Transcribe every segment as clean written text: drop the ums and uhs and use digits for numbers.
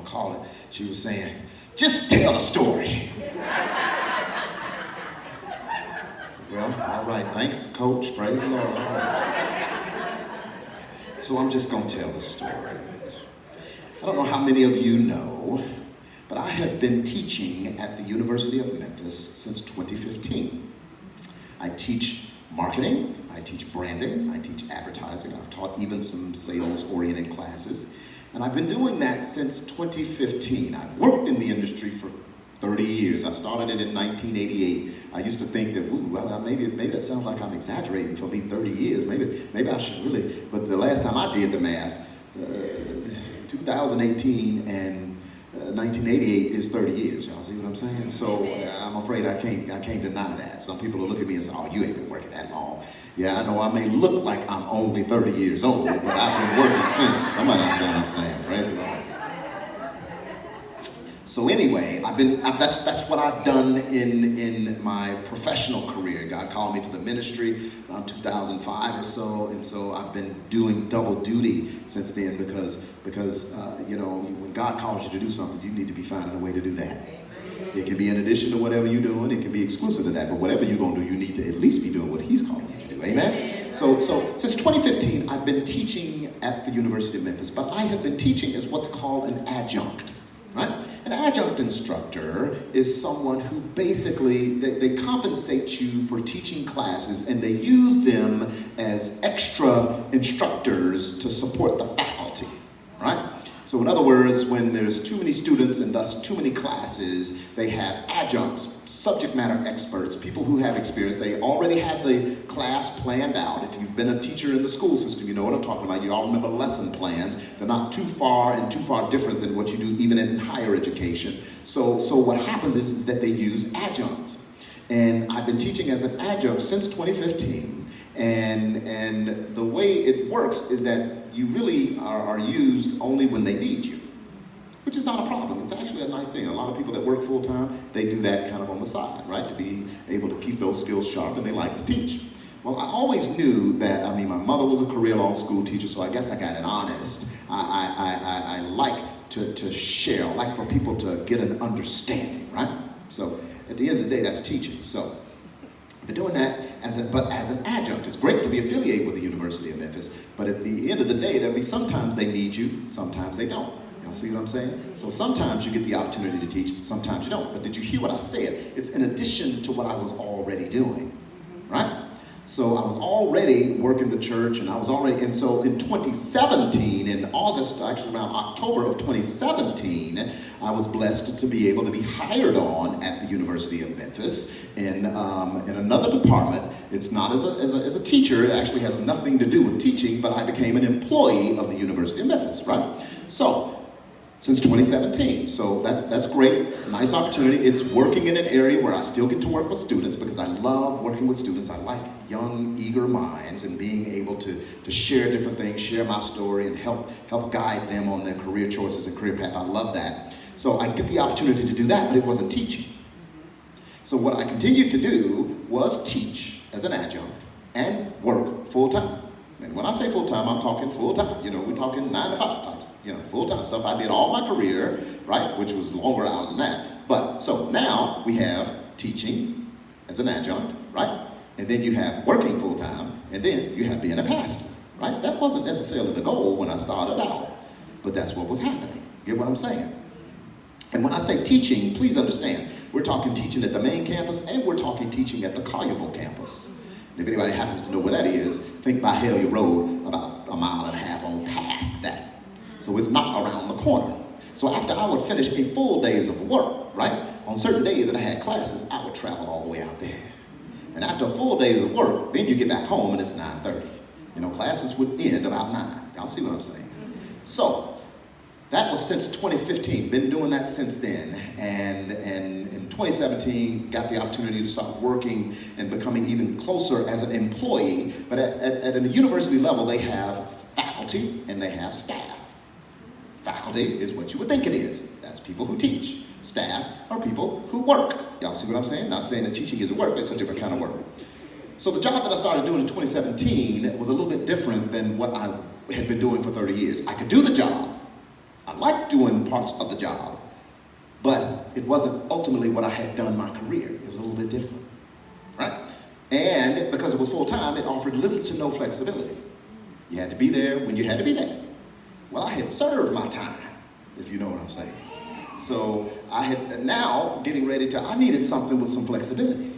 call it. She was saying, just tell a story. Well, all right, thanks, Coach, praise the Lord. All right. So I'm just going to tell the story. I don't know how many of you know, but I have been teaching at the University of Memphis since 2015. I teach marketing, I teach branding, I teach advertising. I've taught even some sales-oriented classes, and I've been doing that since 2015. I've worked in the industry for 30 years. I started it in 1988. I used to think that, maybe that sounds like I'm exaggerating for me 30 years. Maybe I should really, but the last time I did the math, 2018 and 1988 is 30 years. Y'all see what I'm saying? So I'm afraid I can't deny that. Some people will look at me and say, oh, you ain't been working that long. Yeah, I know I may look like I'm only 30 years old, but I've been working since. Somebody understand what I'm saying? Praise the Lord. So anyway, that's what I've done in my professional career. God called me to the ministry around 2005 or so, and so I've been doing double duty since then because when God calls you to do something, you need to be finding a way to do that. It can be in addition to whatever you're doing. It can be exclusive to that, but whatever you're going to do, you need to at least be doing what He's calling you to do. Amen? So since 2015, I've been teaching at the University of Memphis, but I have been teaching as what's called an adjunct. Right? An adjunct instructor is someone who basically, they compensate you for teaching classes and they use them as extra instructors to support the faculty, right? So in other words, when there's too many students and thus too many classes, they have adjuncts, subject matter experts, people who have experience. They already have the class planned out. If you've been a teacher in the school system, you know what I'm talking about. You all remember lesson plans. They're not too far different than what you do even in higher education. So what happens is that they use adjuncts. And I've been teaching as an adjunct since 2015. And the way it works is that you really are used only when they need you, which is not a problem. It's actually a nice thing. A lot of people that work full-time, they do that kind of on the side, right? To be able to keep those skills sharp, and they like to teach. Well, I always knew that, my mother was a career-long school teacher, so I guess I got it honest. I like to share. I like for people to get an understanding, right? So at the end of the day, that's teaching. So I've been doing that as an adjunct. It's great to be affiliated with the University of Memphis, but at the end of the day, there'll be sometimes they need you, sometimes they don't. Y'all see what I'm saying? So sometimes you get the opportunity to teach, sometimes you don't. But did you hear what I said? It's in addition to what I was already doing, right? So I was already working the church, and so in 2017, in August, actually around October of 2017, I was blessed to be able to be hired on at the University of Memphis in another department. It's not as a teacher. It actually has nothing to do with teaching, but I became an employee of the University of Memphis, right? So since 2017. So that's great, nice opportunity. It's working in an area where I still get to work with students because I love working with students. I like young, eager minds and being able to share different things, share my story, and help guide them on their career choices and career path. I love that. So I get the opportunity to do that, but it wasn't teaching. So what I continued to do was teach as an adjunct and work full-time. And when I say full-time, I'm talking full-time. We're talking 9 to 5 types. Full-time stuff. I did all my career, right, which was longer hours than that. But so now we have teaching as an adjunct, right? And then you have working full-time, and then you have being a pastor, right? That wasn't necessarily the goal when I started out, but that's what was happening. Get what I'm saying? And when I say teaching, please understand, we're talking teaching at the main campus, and we're talking teaching at the Collierville campus. And if anybody happens to know where that is, think by Hellier Road, about a mile and a half on past that. So it's not around the corner. So after I would finish a full days of work, right? On certain days that I had classes, I would travel all the way out there. And after a full days of work, then you get back home and it's 9:30. Classes would end about 9. Y'all see what I'm saying? So that was since 2015. Been doing that since then. And in 2017, got the opportunity to start working and becoming even closer as an employee. But at a university level, they have faculty and they have staff. Faculty is what you would think it is. That's people who teach. Staff are people who work. Y'all see what I'm saying? Not saying that teaching isn't work, but it's a different kind of work. So the job that I started doing in 2017 was a little bit different than what I had been doing for 30 years. I could do the job. I liked doing parts of the job, but it wasn't ultimately what I had done my career. It was a little bit different, right? And because it was full-time, it offered little to no flexibility. You had to be there when you had to be there. Well, I had served my time, if you know what I'm saying. So I had now getting ready to, I needed something with some flexibility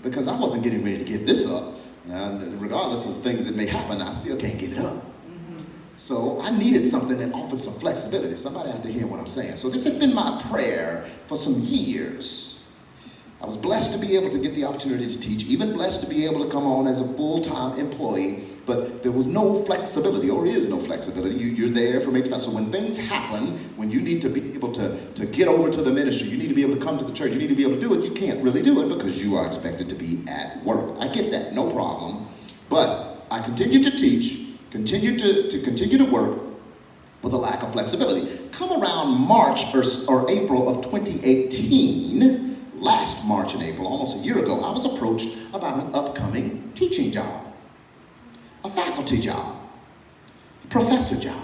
because I wasn't getting ready to give this up. Now, regardless of things that may happen, I still can't give it up. So I needed something that offered some flexibility. Somebody out there hear what I'm saying. So this had been my prayer for some years. I was blessed to be able to get the opportunity to teach, even blessed to be able to come on as a full-time employee, but there was no flexibility, or is no flexibility. You're there from 8 to 5. So when things happen, when you need to be able to get over to the ministry, you need to be able to come to the church, you need to be able to do it, you can't really do it because you are expected to be at work. I get that, no problem. But I continued to teach, continued to work with a lack of flexibility. Come around March or April of 2018, last March and April, almost a year ago, I was approached about an upcoming teaching job, a faculty job, a professor job.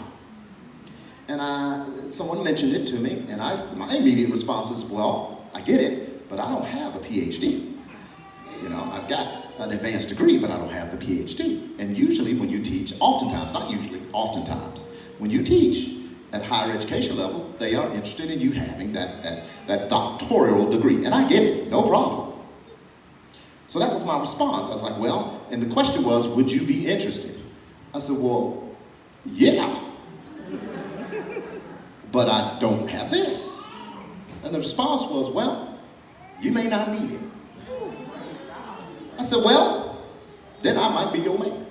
And someone mentioned it to me, and my immediate response is, well, I get it, but I don't have a PhD. You know, I've got an advanced degree, but I don't have the PhD. And usually when you teach, oftentimes, not usually, oftentimes, when you teach at higher education levels, they are interested in you having that doctoral degree. And I get it, no problem. So that was my response. I was like, well, and the question was, would you be interested? I said, well, yeah, but I don't have this. And the response was, well, you may not need it. I said, well, then I might be your man.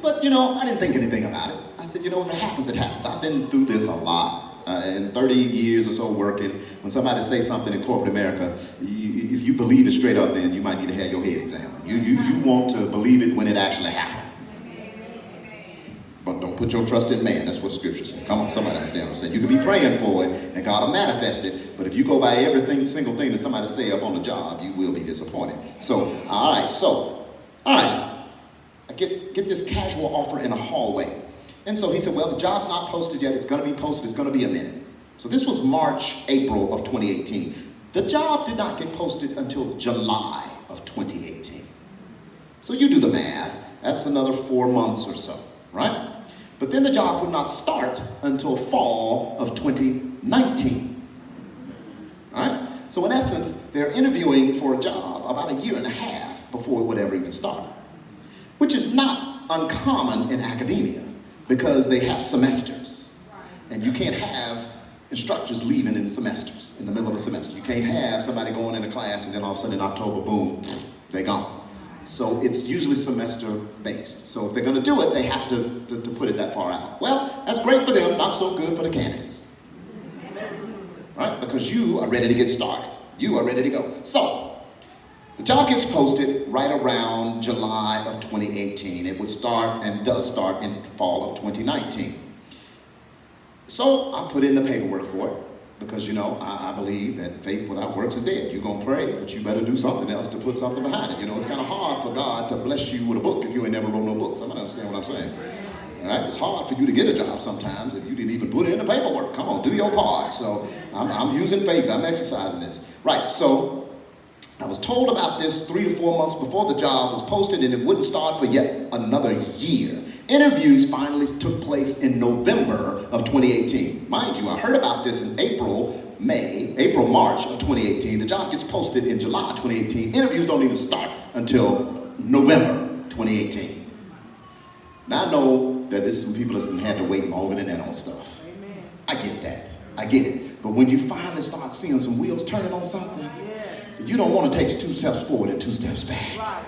But, you know, I didn't think anything about it. I said, you know, if it happens, it happens. I've been through this a lot. In 30 years or so working, when somebody says something in corporate America, if you believe it straight up, then you might need to have your head examined. You want to believe it when it actually happened. But don't put your trust in man. That's what the scripture says. Come on, somebody understand what I'm saying. You can be praying for it, and God will manifest it. But if you go by every single thing that somebody say up on the job, you will be disappointed. So, all right. I get this casual offer in a hallway. And so he said, well, the job's not posted yet. It's going to be posted. It's going to be a minute. So this was March, April of 2018. The job did not get posted until July of 2018. So you do the math. That's another 4 months or so, right? But then the job would not start until fall of 2019. All right? So in essence, they're interviewing for a job about a year and a half before it would ever even start, which is not uncommon in academia because they have semesters. And you can't have instructors leaving in semesters, in the middle of a semester. You can't have somebody going into class and then all of a sudden in October, boom, they're gone. So it's usually semester based. So if they're gonna do it, they have to put it that far out. Well, that's great for them, not so good for the candidates. Right? Because you are ready to get started. You are ready to go. So, the job gets posted right around July of 2018. It would start and does start in fall of 2019. So I put in the paperwork for it because, you know, I believe that faith without works is dead. You're going to pray, but you better do something else to put something behind it. You know, it's kind of hard for God to bless you with a book if you ain't never wrote no book. Somebody understand what I'm saying? All right? It's hard for you to get a job sometimes if you didn't even put in the paperwork. Come on, do your part. So I'm using faith. I'm exercising this. Right, so I was told about this 3 to 4 months before the job was posted, and it wouldn't start for yet another year. Interviews finally took place in November of 2018. Mind you, I heard about this in March of 2018. The job gets posted in July 2018. Interviews don't even start until November 2018. Now I know that there's some people that had to wait longer than that on stuff. Amen. I get that. I get it. But when you finally start seeing some wheels turning on something, you don't want to take 2 steps forward and 2 steps back.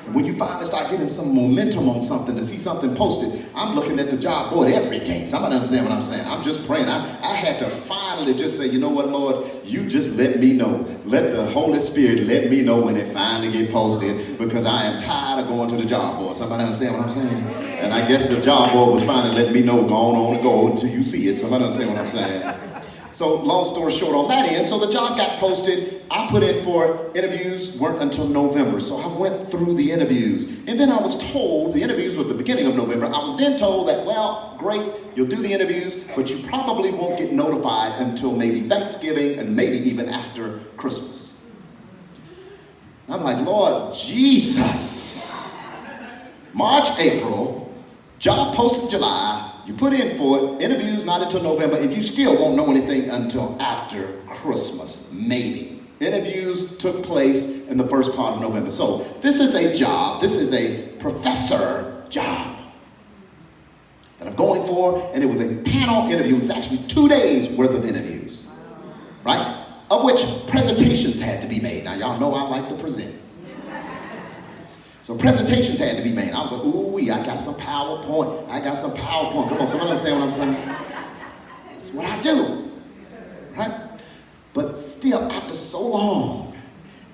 And when you finally start getting some momentum on something, to see something posted, I'm looking at the job board every day. Somebody understand what I'm saying? I'm just praying. I had to finally just say, you know what, Lord, you just let me know. Let the Holy Spirit let me know when it finally get posted, because I am tired of going to the job board. Somebody understand what I'm saying? And I guess the job board was finally letting me know, go on and go until you see it. Somebody understand what I'm saying? So long story short on that end, so the job got posted. I put in for interviews, weren't until November. So I went through the interviews. And then I was told, the interviews were at the beginning of November. I was then told that, well, great, you'll do the interviews, but you probably won't get notified until maybe Thanksgiving and maybe even after Christmas. I'm like, Lord Jesus. March, April, job posted July, you put in for it, interviews not until November, and you still won't know anything until after Christmas, maybe. Interviews took place in the first part of November. So this is a job, this is a professor job that I'm going for, and it was a panel interview. It was actually 2 days worth of interviews, right? Of which presentations had to be made. Now y'all know I like to present. So presentations had to be made. I was like, ooh wee, I got some PowerPoint. Come on, somebody understand what I'm saying? That's what I do, right? But still, after so long,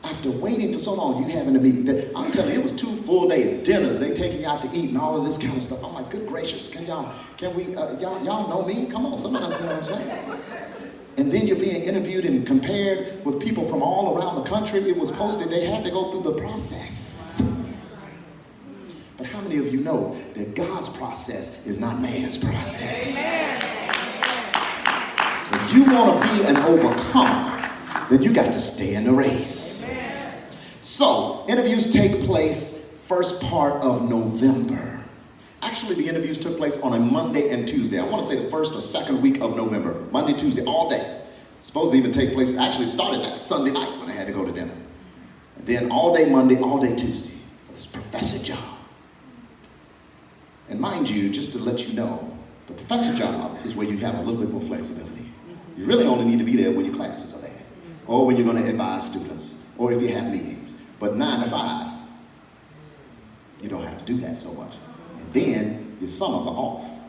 after waiting for so long, you having to meet. I'm telling you, it was 2 full days, dinners, they taking you out to eat and all of this kind of stuff. I'm like, good gracious, y'all know me? Come on, somebody understand what I'm saying? And then you're being interviewed and compared with people from all around the country. It was posted, they had to go through the process. But how many of you know that God's process is not man's process? If you want to be an overcomer, then you got to stay in the race. So, interviews take place first part of November. Actually, the interviews took place on a Monday and Tuesday. I want to say the first or second week of November. Monday, Tuesday, all day. Supposed to even take place, actually started that Sunday night when I had to go to dinner. And then all day Monday, all day Tuesday for this professor job. And mind you, just to let you know, the professor job is where you have a little bit more flexibility. You really only need to be there when your classes are there, or when you're going to advise students, or if you have meetings. But 9 to 5, you don't have to do that so much. And then your summers are off.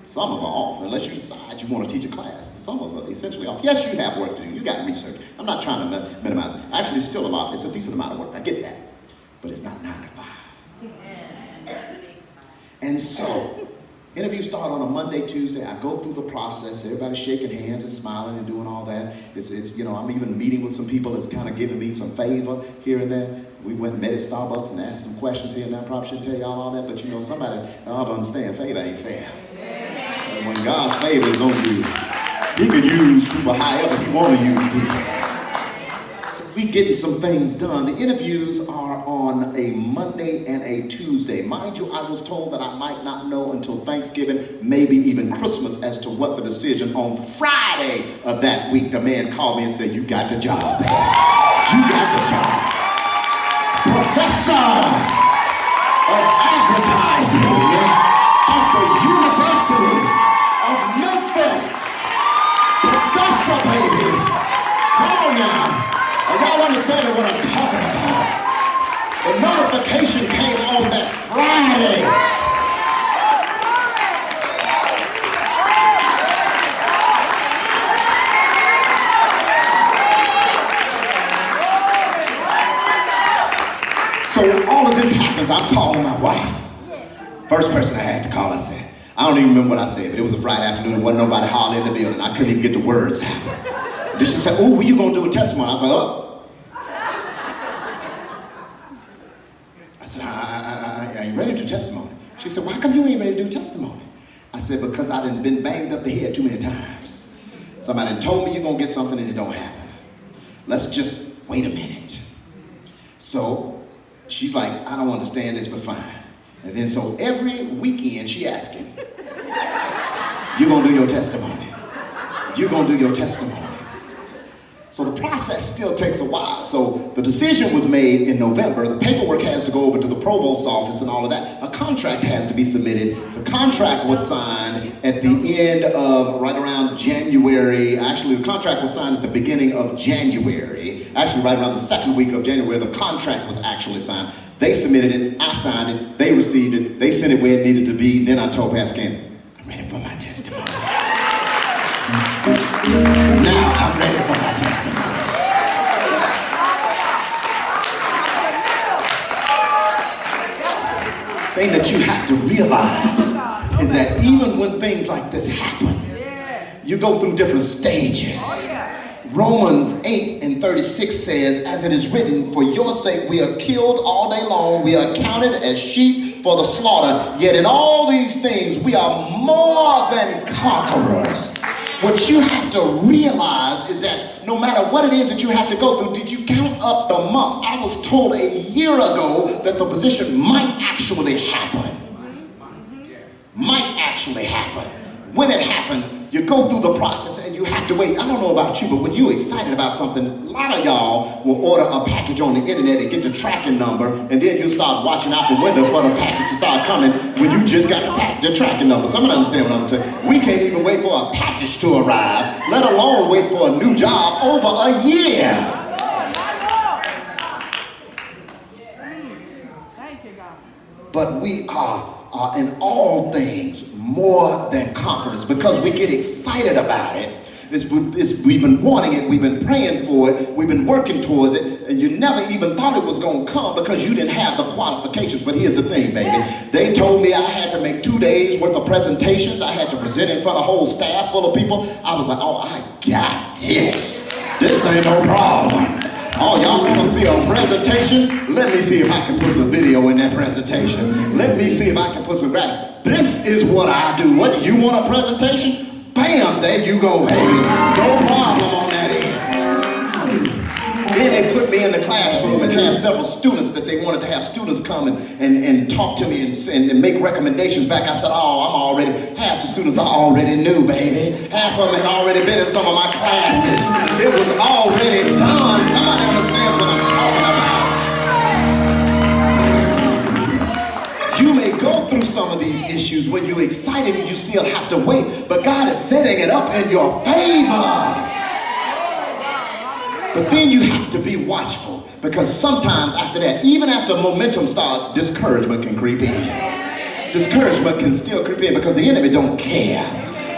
Summers are off, unless you decide you want to teach a class. The summers are essentially off. Yes, you have work to do. You got research. I'm not trying to minimize it. Actually, it's still a lot. It's a decent amount of work. I get that. But it's not 9 to 5. And so, interviews start on a Monday, Tuesday. I go through the process. Everybody's shaking hands and smiling and doing all that. It's I'm even meeting with some people that's kind of giving me some favor here and there. We went and met at Starbucks and asked some questions here and there. I probably shouldn't tell y'all all that, but somebody ought to understand favor ain't fair. And when God's favor is on you, He can use people however He want to use people. So we getting some things done. The interviews are on a Monday and a Tuesday. Mind you, I was told that I might not know until Thanksgiving, maybe even Christmas, as to what the decision. On Friday of that week, the man called me and said, you got the job, baby. You got the job. Professor of advertising at the University of Memphis. Professor, baby. Come on now. Are y'all understanding what I'm talking about? The notification came on that Friday. So all of this happens, I'm calling my wife. First person I had to call, I said, I don't even remember what I said, but it was a Friday afternoon, there wasn't nobody hardly in the building. I couldn't even get the words out. Then she said, oh, well, you gonna do a testimony? I was like, oh. I said, I ain't ready to do testimony. She said, why come you ain't ready to do testimony? I said, because I done been banged up the head too many times. Somebody done told me you're gonna get something and it don't happen. Let's just wait a minute. So she's like, I don't understand this, but fine. And then so every weekend she asking, you gonna do your testimony? You gonna do your testimony? So the process still takes a while. So the decision was made in November. The paperwork has to go over to the provost's office and all of that. A contract has to be submitted. The contract was signed at the end of right around January. Actually, the contract was signed at the beginning of January. Actually, right around the second week of January, the contract was actually signed. They submitted it, I signed it, they received it, they sent it where it needed to be. Then I told Pastor Ken, I'm ready for my testimony. Now I'm ready for my testimony. The thing that you have to realize is that even when things like this happen, you go through different stages. Romans 8:36 says, as it is written, for your sake we are killed all day long, we are counted as sheep for the slaughter, yet in all these things we are more than conquerors. What you have to realize is that no matter what it is that you have to go through, did you count up the months? I was told a year ago that the position might actually happen. Might actually happen. When it happened, you go through the process and you have to wait. I don't know about you, but when you're excited about something, a lot of y'all will order a package on the internet and get the tracking number, and then you start watching out the window for the package to start coming when you just got the tracking number. Somebody understand what I'm saying? We can't even wait for a package to arrive, let alone wait for a new job over a year. Thank you, God. But we are in all things more than conquerors because we get excited about it. We've been wanting it, we've been praying for it, we've been working towards it, and you never even thought it was going to come because you didn't have the qualifications. But here's the thing, baby. They told me I had to make 2 days worth of presentations. I had to present in front of a whole staff full of people. I was like, oh, I got this. This ain't no problem. Oh, y'all want to see a presentation? Let me see if I can put some video in that presentation. Let me see if I can put some graphics. This is what I do. What, do you want a presentation? Bam, there you go, baby. No problem on that end. Then they put me in the classroom and had several students that they wanted to have students come and talk to me and make recommendations back. I said, oh, half the students I already knew, baby. Half of them had already been in some of my classes. It was already done. Somebody understands what I'm talking about. You may go through some of these issues when you're excited and you still have to wait, but God is setting it up in your favor. But then you have to be watchful because sometimes after that, even after momentum starts, discouragement can creep in. Discouragement can still creep in because the enemy don't care.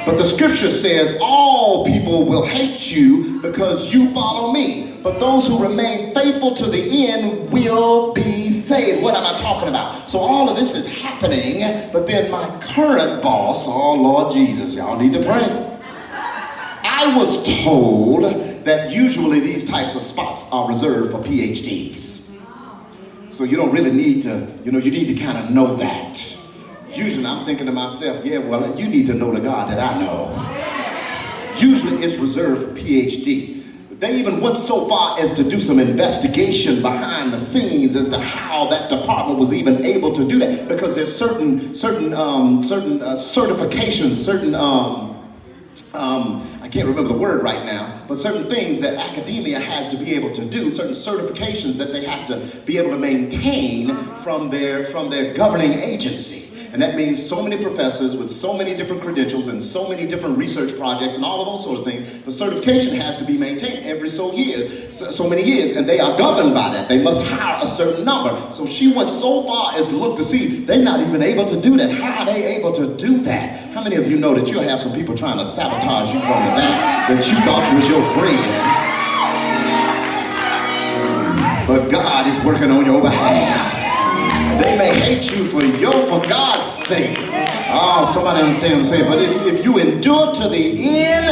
But the scripture says all people will hate you because you follow me. But those who remain faithful to the end will be saved. What am I talking about? So all of this is happening, but then my current boss, oh Lord Jesus, y'all need to pray. I was told that usually these types of spots are reserved for PhDs. So you don't really need to, you need to kind of know that. Usually I'm thinking to myself, yeah, well, you need to know the God that I know. Usually it's reserved for PhD. They even went so far as to do some investigation behind the scenes as to how that department was even able to do that, because there's certain certifications, I can't remember the word right now, but certain things that academia has to be able to do, certain certifications that they have to be able to maintain from their governing agency. And that means so many professors with so many different credentials and so many different research projects and all of those sort of things. The certification has to be maintained every so many years, and they are governed by that. They must hire a certain number. So she went so far as to look to see they're not even able to do that. How are they able to do that? How many of you know that you'll have some people trying to sabotage you from the back that you thought was your friend? But God is working on your behalf. They may hate you for God's sake. Oh, somebody understand what I'm saying? But if you endure to the end,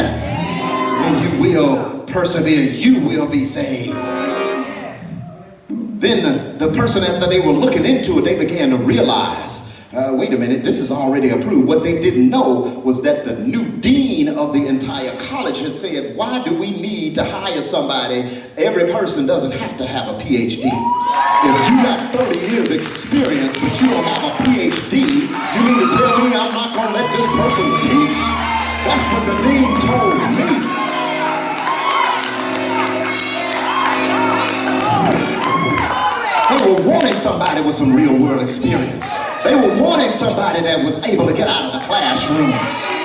then you will persevere. You will be saved. Then the person, after they were looking into it, they began to realize, wait a minute, this is already approved. What they didn't know was that the new dean of the entire college had said, why do we need to hire somebody? Every person doesn't have to have a PhD. If you got 30 years experience, but you don't have a PhD, you mean to tell me I'm not going to let this person teach? That's what the dean told me. They were wanting somebody with some real world experience. They were wanting somebody that was able to get out of the classroom.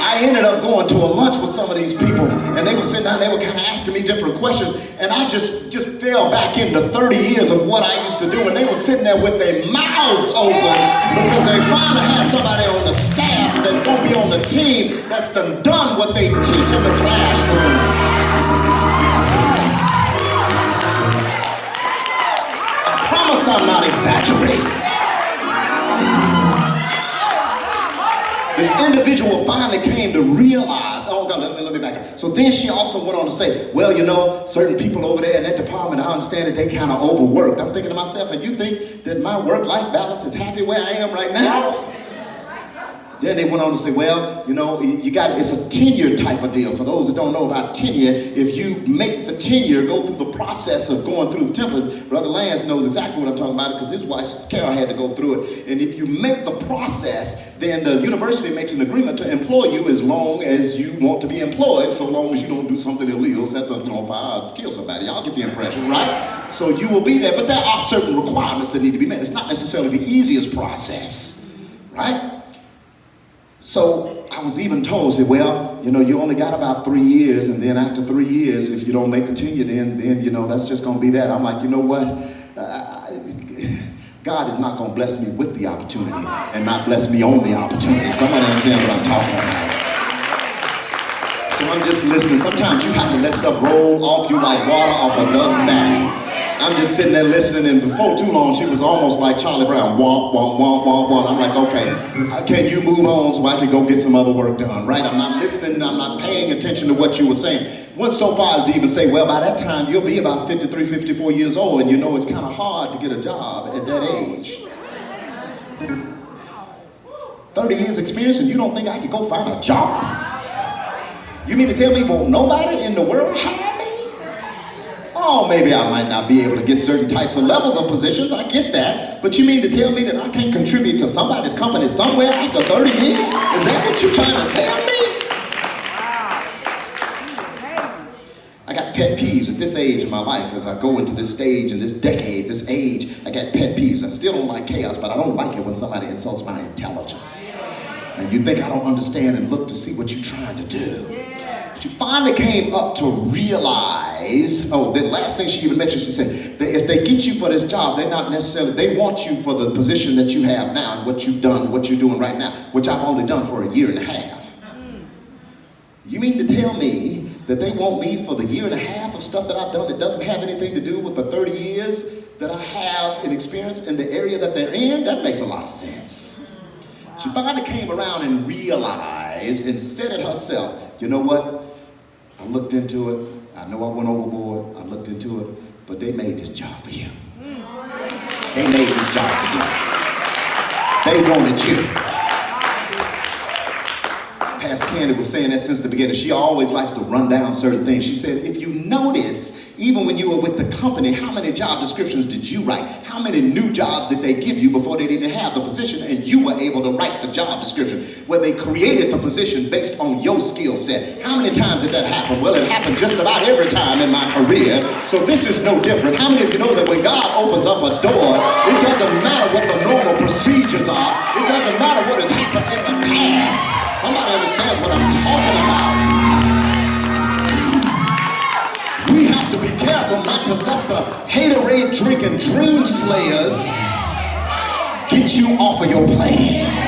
I ended up going to a lunch with some of these people, and they were sitting down, they were kind of asking me different questions, and I just fell back into 30 years of what I used to do, and they were sitting there with their mouths open because they finally had somebody on the staff that's going to be on the team that's done what they teach in the classroom. I promise I'm not exaggerating. This individual finally came to realize, oh God, let me back up. So then she also went on to say, well, you know, certain people over there in that department, I understand that they kind of overworked. I'm thinking to myself, and you think that my work-life balance is happy where I am right now? Then they went on to say, well, you know, it's a tenure type of deal. For those that don't know about tenure, if you make the tenure go through the process of going through the template, Brother Lance knows exactly what I'm talking about because his wife, Carol, had to go through it. And if you make the process, then the university makes an agreement to employ you as long as you want to be employed, so long as you don't do something illegal, set something on fire, kill somebody. Y'all get the impression, right? So you will be there, but there are certain requirements that need to be met. It's not necessarily the easiest process, right? So I was even told, said, well, you know, you only got about 3 years, and then after 3 years, if you don't make the tenure, then you know, that's just going to be that. I'm like, you know what? God is not going to bless me with the opportunity and not bless me on the opportunity. Somebody understand what I'm talking about? So I'm just listening. Sometimes you have to let stuff roll off you like water off a duck's back. I'm just sitting there listening, and before too long, she was almost like Charlie Brown. Womp, womp, womp, womp, womp. I'm like, okay, can you move on so I can go get some other work done, right? I'm not listening, I'm not paying attention to what you were saying. Went so far as to even say, well, by that time, you'll be about 53, 54 years old, and you know it's kind of hard to get a job at that age. 30 years experience, and you don't think I could go find a job? You mean to tell me, won't nobody in the world hire me? Oh, maybe I might not be able to get certain types of levels of positions, I get that. But you mean to tell me that I can't contribute to somebody's company somewhere after 30 years? Is that what you're trying to tell me? I got pet peeves at this age of my life as I go into this stage and this decade, this age. I got pet peeves. I still don't like chaos, but I don't like it when somebody insults my intelligence. And you think I don't understand and look to see what you're trying to do. She finally came up to realize, the last thing she even mentioned, she said, that if they get you for this job, they want you for the position that you have now and what you've done, what you're doing right now, which I've only done for 1.5 years. You mean to tell me that they want me for the 1.5 years of stuff that I've done that doesn't have anything to do with the 30 years that I have in experience in the area that they're in? That makes a lot of sense. She finally came around and realized and said it herself, you know what? I looked into it. I know I went overboard. I looked into it. But they made this job for you. They made this job for you. They wanted you. Pastor Candy was saying that since the beginning. She always likes to run down certain things. She said, if you notice, even when you were with the company, how many job descriptions did you write? How many new jobs did they give you before they didn't have the position and you were able to write the job description? Where they created the position based on your skill set. How many times did that happen? Well, it happened just about every time in my career. So this is no different. How many of you know that when God opens up a door, it doesn't matter what the normal procedures are. It doesn't matter what has happened in the past. Somebody understands what I'm talking about. We have to be careful not to let the haterade drinking dream slayers get you off of your plan.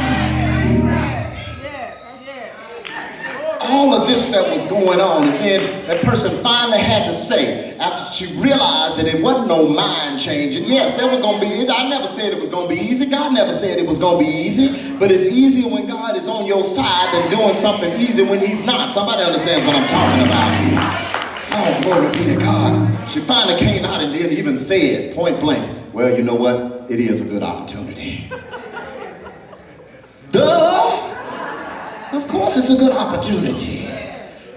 All of this that was going on, and then that person finally had to say, after she realized that it wasn't no mind changing, yes, there was going to be, I never said it was going to be easy. God never said it was going to be easy, but it's easier when God is on your side than doing something easy when he's not. Somebody understands what I'm talking about. Oh, glory be to God. She finally came out and didn't even say it point blank. Well, you know what? It is a good opportunity. Duh! Of course it's a good opportunity.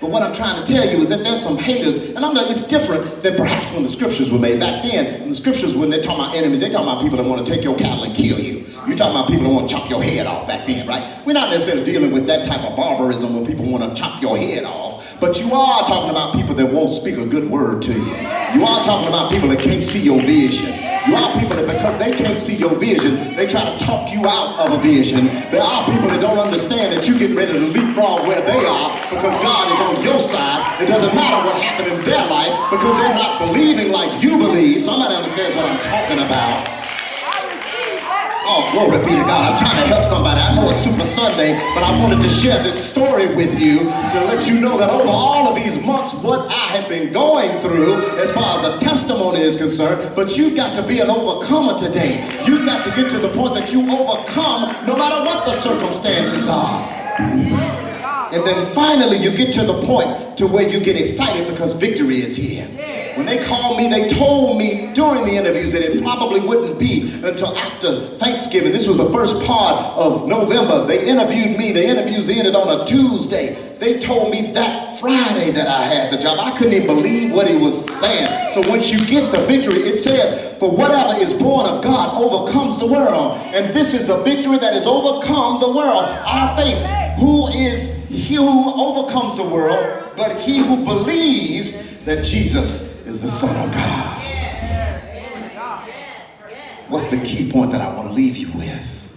But what I'm trying to tell you is that there's some haters, and it's different than perhaps when the scriptures were made. Back then, when the scriptures, when they're talking about enemies, they're talking about people that want to take your cattle and kill you. You're talking about people that want to chop your head off back then, right? We're not necessarily dealing with that type of barbarism where people want to chop your head off. But you are talking about people that won't speak a good word to you. You are talking about people that can't see your vision. You are people that because they can't see your vision, they try to talk you out of a vision. There are people that don't understand that you're getting ready to leapfrog where they are because God is on your side. It doesn't matter what happened in their life because they're not believing like you believe. Somebody understands what I'm talking about. Oh, glory be to God. I'm trying to help somebody. I know it's Super Sunday, but I wanted to share this story with you to let you know that over all of these months, what I have been going through as far as a testimony is concerned, but you've got to be an overcomer today. You've got to get to the point that you overcome no matter what the circumstances are. And then finally you get to the point to where you get excited because victory is here. When they called me, they told me during the interviews that it probably wouldn't be until after Thanksgiving. This was the first part of November. They interviewed me. The interviews ended on a Tuesday. They told me that Friday that I had the job. I couldn't even believe what he was saying. So once you get the victory, it says, for whatever is born of God overcomes the world. And this is the victory that has overcome the world. Our faith. Who is he who overcomes the world, but he who believes that Jesus is the Son of God. What's the key point that I want to leave you with?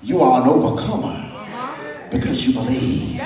You are an overcomer because you believe.